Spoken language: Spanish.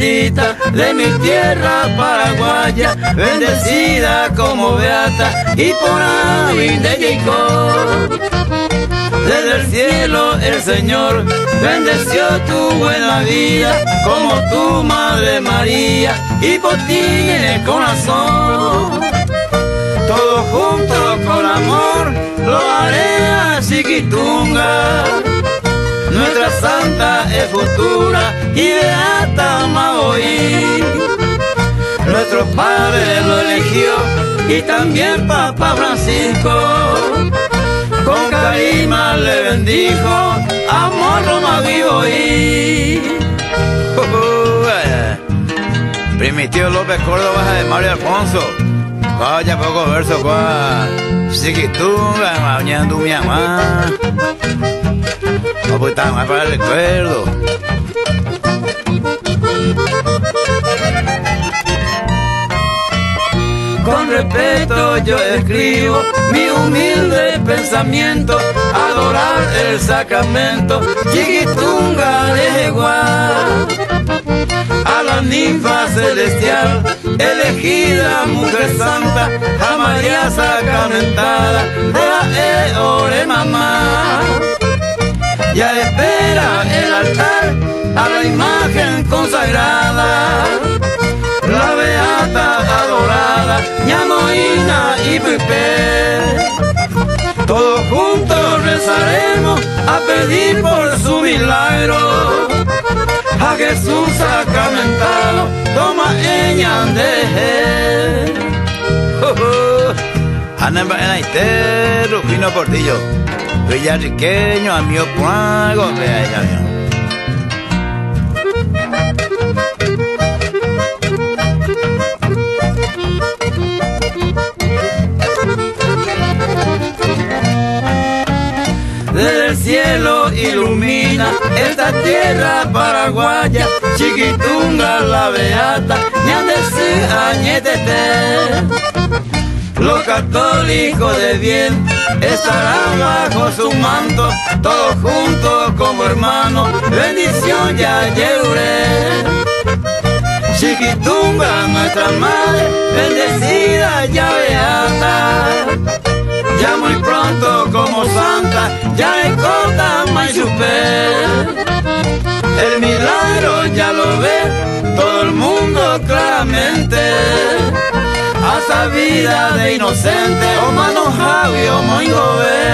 Virgencita de mi tierra paraguaya, bendecida como beata y por ahí de Jacob. Desde el cielo el Señor bendeció tu buena vida, como tu Madre María, y por ti en el corazón. Todos juntos con amor lo haré a Chiquitunga. Nuestra santa es futura y beata Magoí. Nuestro padre lo eligió y también Papa Francisco. Con carisma le bendijo, amor Roma vivo y... Primitivo López Córdoba de Mario Alfonso. Vaya poco verso qua Chiquitunga, mañana mi mamá. Pues está más para el recuerdo. Con respeto yo escribo mi humilde pensamiento, adorar el sacramento, Chiquitunga de Jeguá. A la ninfa celestial, elegida mujer santa, a María sacramentada, de la ore mamá. Ya espera el altar a la imagen consagrada, la beata adorada, ñamoína y Pepe. Todos juntos rezaremos a pedir por su milagro, a Jesús sacramentado, toma ella de Ana en Aité, Rufino Portillo, villarriqueño, amigo Puago, vea ella. Desde el cielo ilumina esta tierra paraguaya, Chiquitunga la beata, ñandese añetete. Los católicos de bien estarán bajo su manto, todos juntos como hermanos, bendición ya llevaré. Chiquitunga nuestra madre, bendecida ya beata. Ya muy pronto como santa, ya en Cota Maizupé. El milagro ya lo ve todo el mundo claramente. Hasta vida de inocente, o mano Javi o Moingo ve.